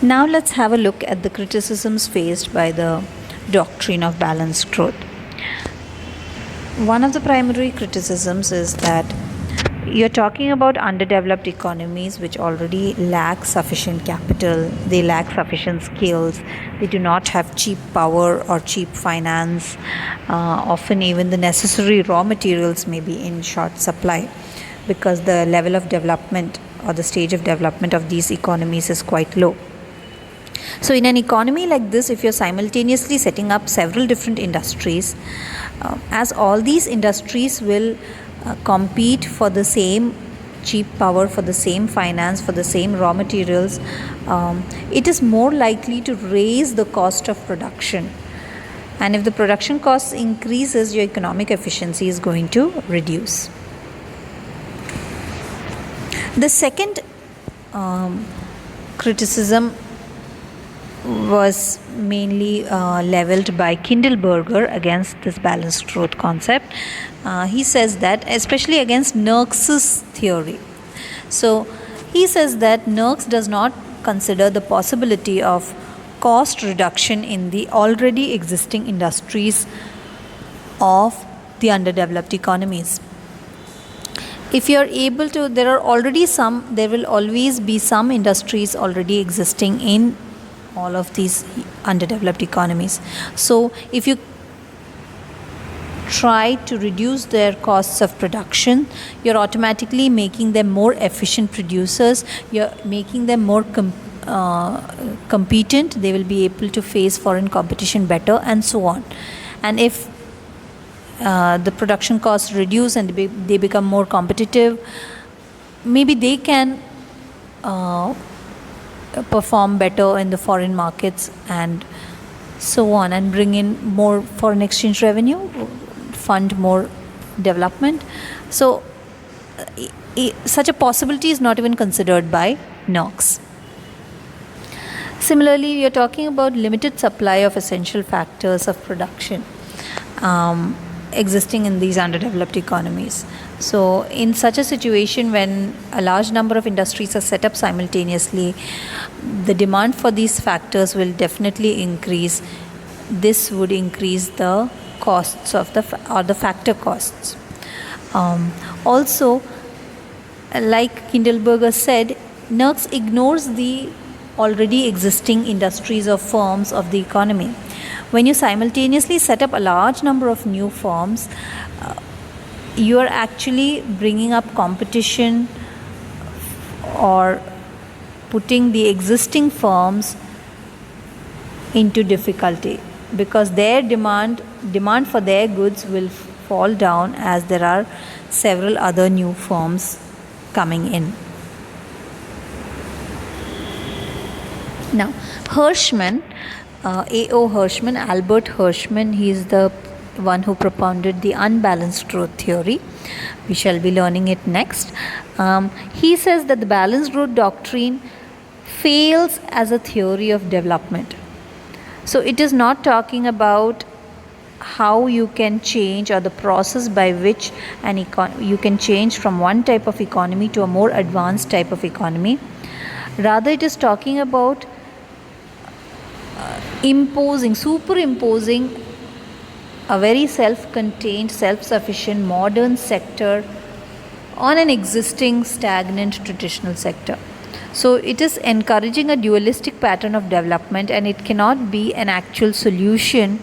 Now let's have a look at the criticisms faced by the doctrine of balanced growth. One of the primary criticisms is that you're talking about underdeveloped economies which already lack sufficient capital, they lack sufficient skills, they do not have cheap power or cheap finance. Often, even the necessary raw materials may be in short supply because the level of development or the stage of development of these economies is quite low. So, in an economy like this, if you're simultaneously setting up several different industries, as all these industries will compete for the same cheap power, for the same finance, for the same raw materials, it is more likely to raise the cost of production. And if the production costs increases, your economic efficiency is going to reduce. The second criticism was mainly leveled by Kindleberger against this balanced growth concept. He says that, especially against Nerks's theory. So, he says that Nerks does not consider the possibility of cost reduction in the already existing industries of the underdeveloped economies. If you are able to, there will always be some industries already existing in all of these underdeveloped economies. So, if you try to reduce their costs of production, you're automatically making them more efficient producers, you're making them more competent, they will be able to face foreign competition better, and so on. And if the production costs reduce and they become more competitive, maybe they can perform better in the foreign markets and so on, and bring in more foreign exchange revenue, fund more development. So such a possibility is not even considered by Knox. Similarly, we are talking about limited supply of essential factors of production existing in these underdeveloped economies. So, in such a situation, when a large number of industries are set up simultaneously, the demand for these factors will definitely increase. This would increase the costs of the factor costs. Also, like Kindleberger said, Nerks ignores the already existing industries or firms of the economy. When you simultaneously set up a large number of new firms, you are actually bringing up competition or putting the existing firms into difficulty, because their demand for their goods will fall down as there are several other new firms coming in. Now, Hirschman, A.O. Hirschman, Albert Hirschman, he is the one who propounded the unbalanced growth theory. We shall be learning it next. He says that the balanced growth doctrine fails as a theory of development. So it is not talking about how you can change, or the process by which you can change from one type of economy to a more advanced type of economy. Rather, it is talking about superimposing a very self-contained, self-sufficient modern sector on an existing stagnant traditional sector. So it is encouraging a dualistic pattern of development, and it cannot be an actual solution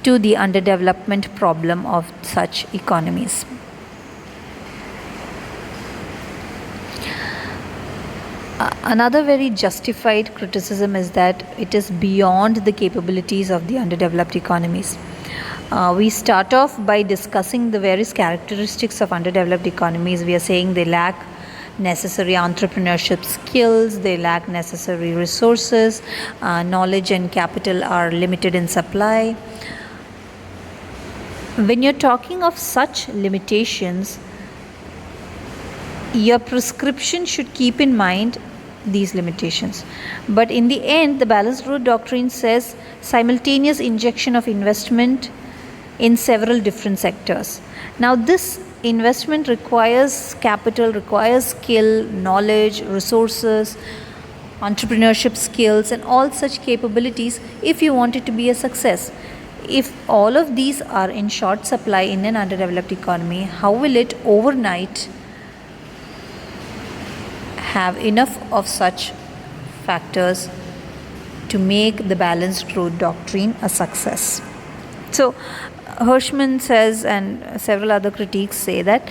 to the underdevelopment problem of such economies. Another very justified criticism is that it is beyond the capabilities of the underdeveloped economies. We start off by discussing the various characteristics of underdeveloped economies. We are saying they lack necessary entrepreneurship skills, they lack necessary resources, knowledge and capital are limited in supply. When you're talking of such limitations, your prescription should keep in mind these limitations. But in the end, the balanced growth doctrine says simultaneous injection of investment in several different sectors. Now, this investment requires capital, requires skill, knowledge, resources, entrepreneurship skills, and all such capabilities if you want it to be a success. If all of these are in short supply in an underdeveloped economy, how will it overnight have enough of such factors to make the balanced growth doctrine a success? So, Hirschman says, and several other critics say, that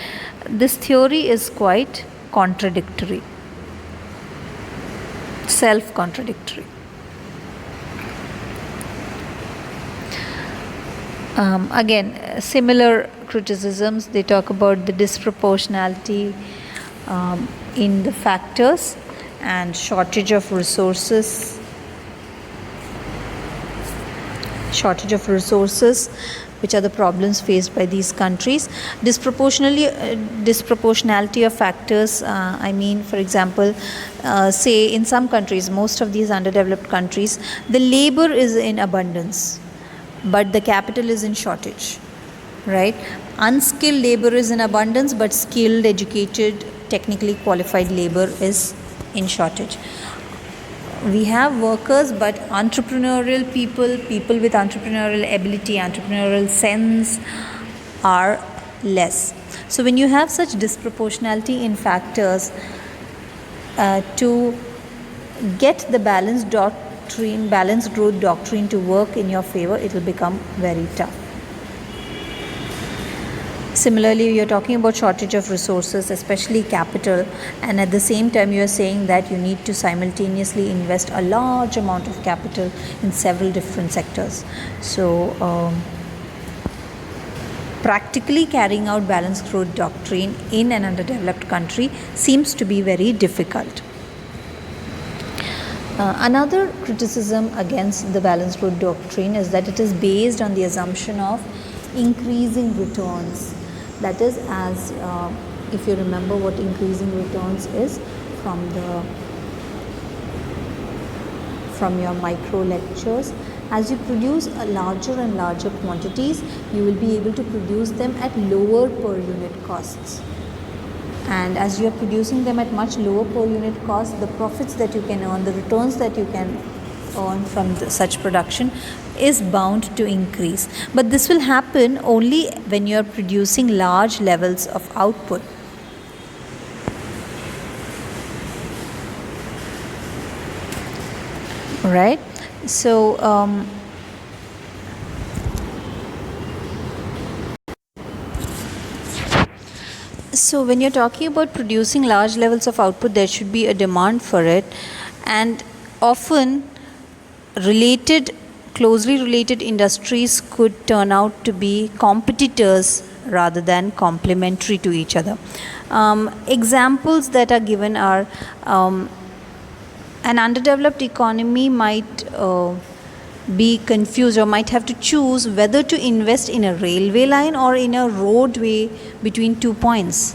this theory is quite contradictory, self contradictory. Again, similar criticisms, they talk about the disproportionality in the factors and shortage of resources, which are the problems faced by these countries. Disproportionality of factors, I mean, for example, say in some countries, most of these underdeveloped countries, the labor is in abundance, but the capital is in shortage, right? Unskilled labor is in abundance, but skilled, educated, technically qualified labor is in shortage. We have workers, but entrepreneurial people with entrepreneurial ability, entrepreneurial sense are less. So when you have such disproportionality in factors, to get the balanced growth doctrine to work in your favor, it will become very tough. Similarly, you're talking about shortage of resources, especially capital, and at the same time you're saying that you need to simultaneously invest a large amount of capital in several different sectors. So practically carrying out balanced growth doctrine in an underdeveloped country seems to be very difficult. Another criticism against the balanced growth doctrine is that it is based on the assumption of increasing returns. That is, as if you remember what increasing returns is from your micro lectures, as you produce a larger and larger quantities, you will be able to produce them at lower per unit costs. And as you are producing them at much lower per unit cost, the profits that you can earn, the returns that you can earn from such production is bound to increase. But this will happen only when you are producing large levels of output. Right? So so when you're talking about producing large levels of output, there should be a demand for it, and often closely related industries could turn out to be competitors rather than complementary to each other. Examples that are given are an underdeveloped economy might be confused or might have to choose whether to invest in a railway line or in a roadway between 2 points.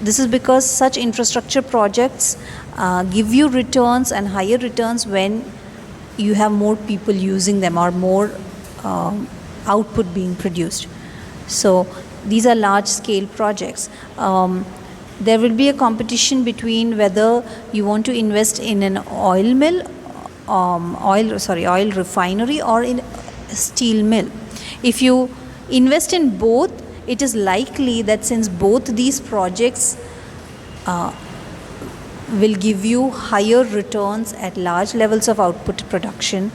This is because such infrastructure projects give you returns and higher returns when you have more people using them or more output being produced. So these are large scale projects. There will be a competition between whether you want to invest in an oil refinery or in a steel mill. If you invest in both, it is likely that since both these projects will give you higher returns at large levels of output production,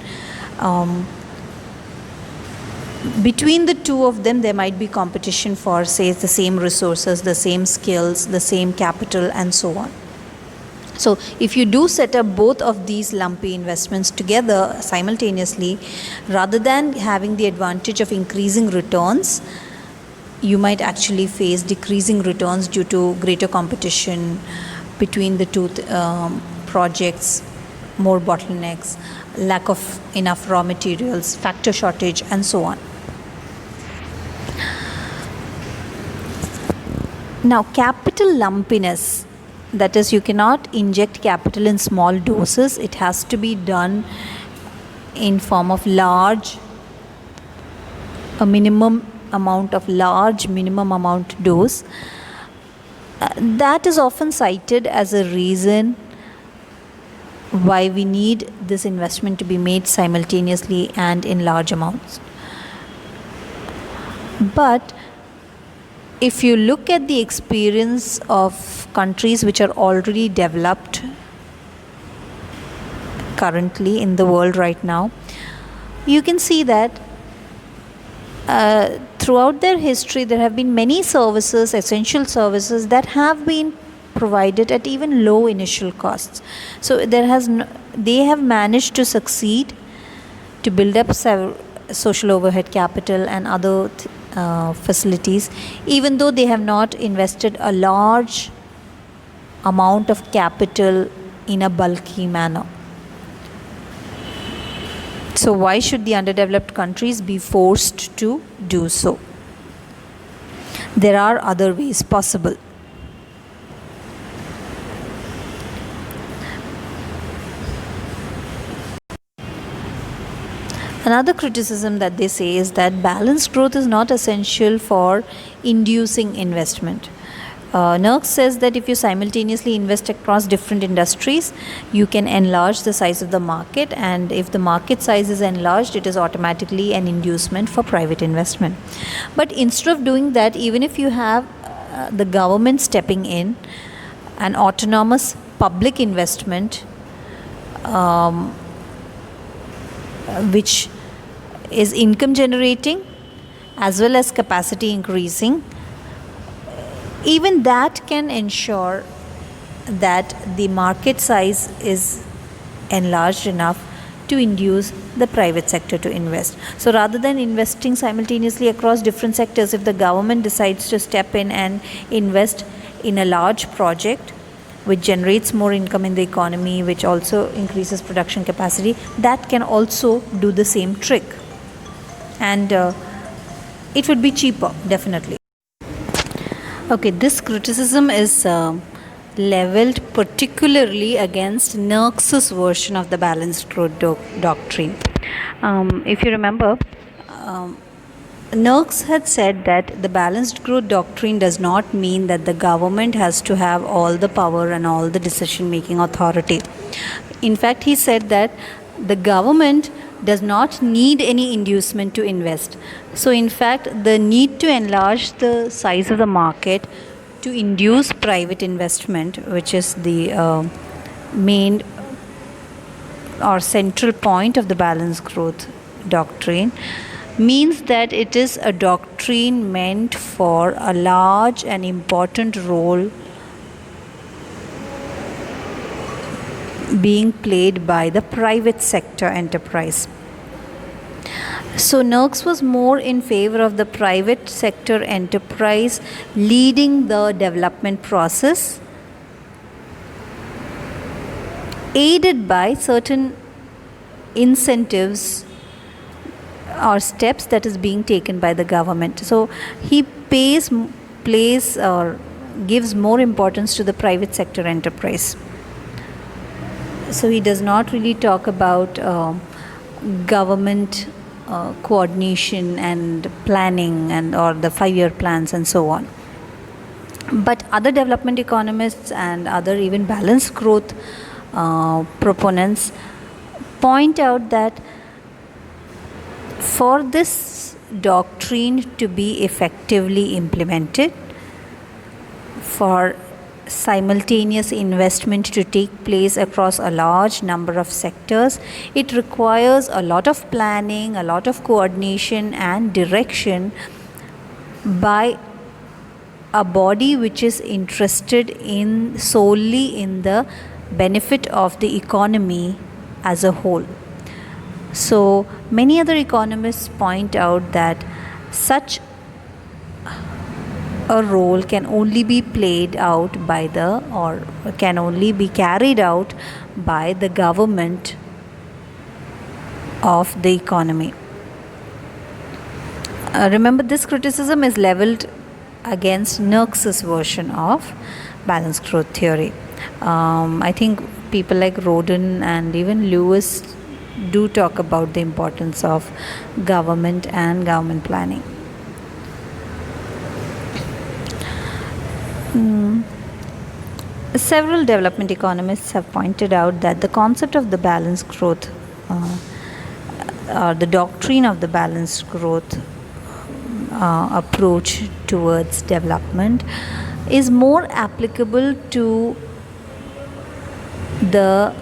between the two of them there might be competition for, say, the same resources, the same skills, the same capital, and so on. So if you do set up both of these lumpy investments together simultaneously, rather than having the advantage of increasing returns, you might actually face decreasing returns due to greater competition between the two projects, more bottlenecks, lack of enough raw materials, factor shortage, and so on. Now, capital lumpiness, that is, you cannot inject capital in small doses. It has to be done in form of minimum amount dose. That is often cited as a reason why we need this investment to be made simultaneously and in large amounts. But if you look at the experience of countries which are already developed currently in the world right now, you can see that throughout their history there have been many services, essential services, that have been provided at even low initial costs. So they have managed to succeed to build up social overhead capital and other facilities, even though they have not invested a large amount of capital in a bulky manner. So why should the underdeveloped countries be forced to do so? There are other ways possible. Another criticism that they say is that balanced growth is not essential for inducing investment. NERC says that if you simultaneously invest across different industries, you can enlarge the size of the market, and if the market size is enlarged, it is automatically an inducement for private investment. But instead of doing that, even if you have the government stepping in, an autonomous public investment which is income generating as well as capacity increasing, even that can ensure that the market size is enlarged enough to induce the private sector to invest. So rather than investing simultaneously across different sectors, if the government decides to step in and invest in a large project which generates more income in the economy, which also increases production capacity, that can also do the same trick. And it would be cheaper, definitely. Okay, this criticism is leveled particularly against NERC's version of the balanced growth doctrine. If you remember, NERC had said that the balanced growth doctrine does not mean that the government has to have all the power and all the decision making authority. In fact, he said that the government does not need any inducement to invest. So in fact, the need to enlarge the size of the market to induce private investment, which is the main or central point of the balanced growth doctrine, means that it is a doctrine meant for a large and important role being played by the private sector enterprise. So NERC was more in favor of the private sector enterprise leading the development process, aided by certain incentives or steps that is being taken by the government. So he plays or gives more importance to the private sector enterprise. So he does not really talk about government coordination and planning and or the 5-year plans and so on. But other development economists and other even balanced growth proponents point out that for this doctrine to be effectively implemented, for simultaneous investment to take place across a large number of sectors, it requires a lot of planning, a lot of coordination and direction by a body which is interested in solely in the benefit of the economy as a whole. So many other economists point out that such a role can only be played out by or can only be carried out by the government of the economy. Remember, this criticism is leveled against NERC's version of balanced growth theory. I think people like Rodin and even Lewis do talk about the importance of government and government planning. Several development economists have pointed out that the concept of the balanced growth, or the doctrine of the balanced growth approach towards development, is more applicable to the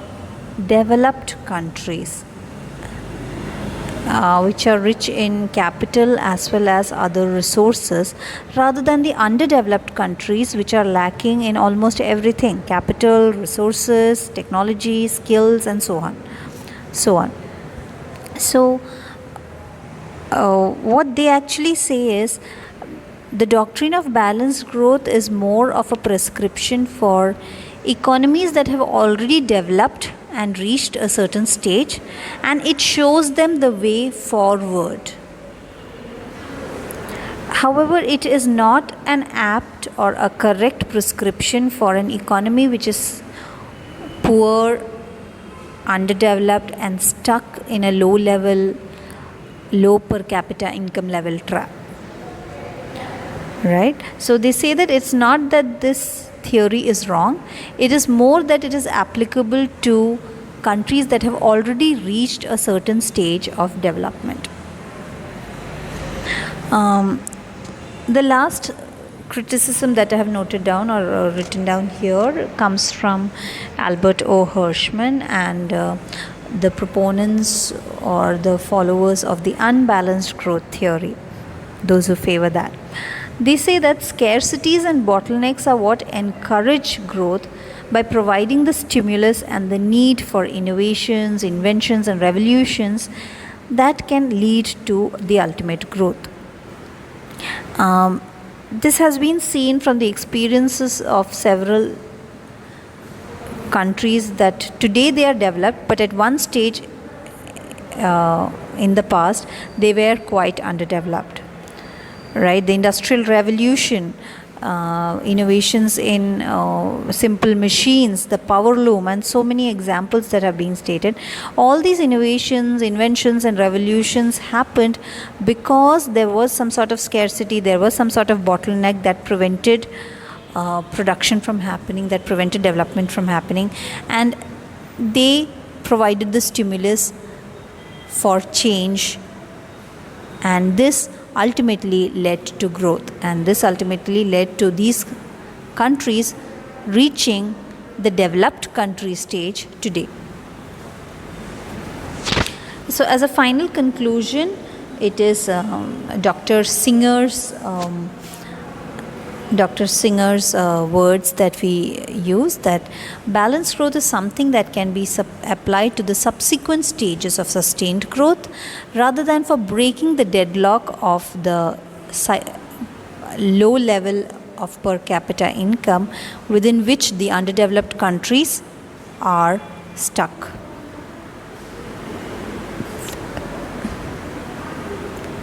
developed countries, which are rich in capital as well as other resources, rather than the underdeveloped countries which are lacking in almost everything: capital, resources, technology, skills, and so on. So what they actually say is the doctrine of balanced growth is more of a prescription for economies that have already developed and reached a certain stage, and it shows them the way forward. However, it is not an apt or a correct prescription for an economy which is poor, underdeveloped, and stuck in a low per capita income level trap. Right? So they say that it's not that this theory is wrong, it is more that it is applicable to countries that have already reached a certain stage of development. The last criticism that I have noted down or written down here comes from Albert O. Hirschman and the proponents or the followers of the unbalanced growth theory, those who favor that. They say that scarcities and bottlenecks are what encourage growth by providing the stimulus and the need for innovations, inventions, and revolutions that can lead to the ultimate growth. This has been seen from the experiences of several countries that today they are developed, but at one stage in the past they were quite underdeveloped. Right? The Industrial Revolution, innovations in simple machines, the power loom, and so many examples that have been stated. All these innovations, inventions, and revolutions happened because there was some sort of scarcity, there was some sort of bottleneck that prevented production from happening, that prevented development from happening, and they provided the stimulus for change, and this ultimately led to growth, and this ultimately led to these countries reaching the developed country stage today. So as a final conclusion, it is Dr. Singer's words that we use, that balanced growth is something that can be applied to the subsequent stages of sustained growth rather than for breaking the deadlock of the low level of per capita income within which the underdeveloped countries are stuck.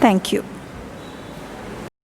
Thank you.